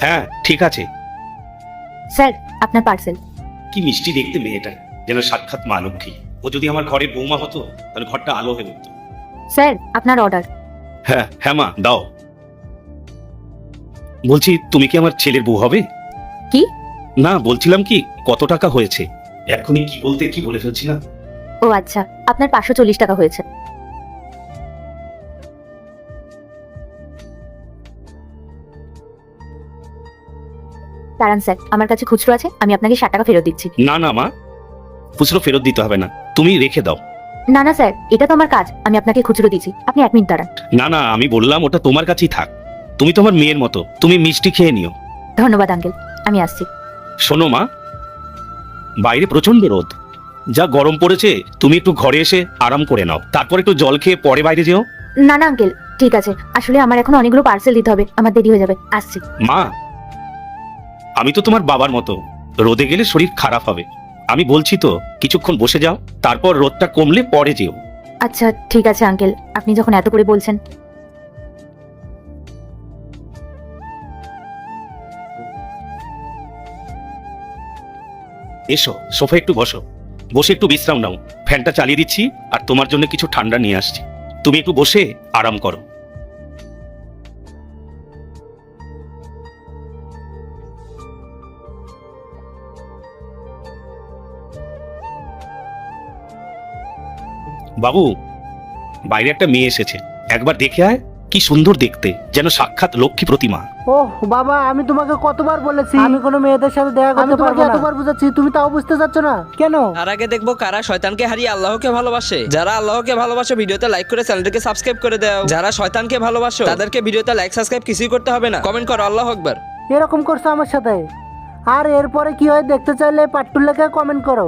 হ্যাঁ ঠিক আছে। স্যার আপনার পার্সেল। কি মিষ্টি দেখতে মেয়েটা, যেন সাক্ষাৎ মা লক্ষ্মী। ও যদি আমার ঘরের বৌমা হতো তাহলে ঘরটা আলো হয়ে উঠতো। স্যার আপনার অর্ডার। হ্যাঁ হ্যাঁ মা দাও। বলছি তুমি কি আমার ছেলের বউ হবে? কি? না বলছিলাম কি কত টাকা হয়েছে। এখনই কি বলতে কি বলে ফেলছি না। ও আচ্ছা, আপনার 540 টাকা হয়েছে। দাঁড়ান স্যার, আমার কাছে খুচরো আছে, আমি আপনাকে 60 টাকা ফেরত দিচ্ছি। না না মা, খুচরো ফেরত দিতে হবে না, তুমি রেখে দাও। না না স্যার, এটা তো আমার কাজ, আমি আপনাকে খুচরো দিচ্ছি, আপনি 1 মিনিট দাঁড়ান। না না আমি বললাম ওটা তোমার কাছেই থাক, তুমি তোমার মেয়ের মতো, তুমি মিষ্টি খেয়ে নিও। ধন্যবাদ আঙ্কেল, আমি আসছি। শোনো মা, বাইরে প্রচন্ড রোদ, যা গরম পড়েছে, তুমি একটু ঘরে এসে আরাম করে নাও, তারপর একটু জল খেয়ে পরে বাইরে যেও। না না আঙ্কেল, ঠিক আছে, আসলে আমার এখন অনেকগুলো পার্সেল দিতে হবে, আমার দেরি হয়ে যাবে, আসছি। মা, আমি তো তোমার বাবার মতো, রোদে গেলে শরীর খারাপ হবে। আমি বলছি তো কিছুক্ষণ বসে যাও, তারপর রোদটা কমলে পরে যেও। আচ্ছা ঠিক আছে আঙ্কেল, আপনি যখন এত করে বলছেন। এসো সোফা একটু বসো, বসে একটু বিশ্রাম নাও। ফ্যানটা চালিয়ে দিচ্ছি আর তোমার জন্য কিছু ঠান্ডা নিয়ে আসছি, তুমি একটু বসে আরাম করো। বাবু, বাইরে একটা মেয়ে এসেছে, একবার দেখে আয়, কি সুন্দর দেখতে, যেন সাক্ষাৎ লক্ষ্মী প্রতিমা। ওহ বাবা, আমি তোমাকে কতবার বলেছি আমি কোনো মেয়েদের সাথে দেখা করতে পারবো না। এতবার বুঝাচ্ছি, তুমি তাও বুঝতে চাচ্ছ না কেন? আর আগে দেখবো কারা শয়তানকে হারিয়ে আল্লাহকে ভালোবাসে। যারা আল্লাহকে ভালোবাসে ভিডিওতে লাইক করে চ্যানেলটিকে সাবস্ক্রাইব করে দাও। যারা শয়তানকে ভালোবাসো তাদেরকে ভিডিওতে লাইক সাবস্ক্রাইব কিছুই করতে হবে না, কমেন্ট করো আল্লাহু আকবার। এরকম করছো আমার সাথে, আর এরপরে কি হয় দেখতে চাইলে পাট্টুর লেখা কমেন্ট করো।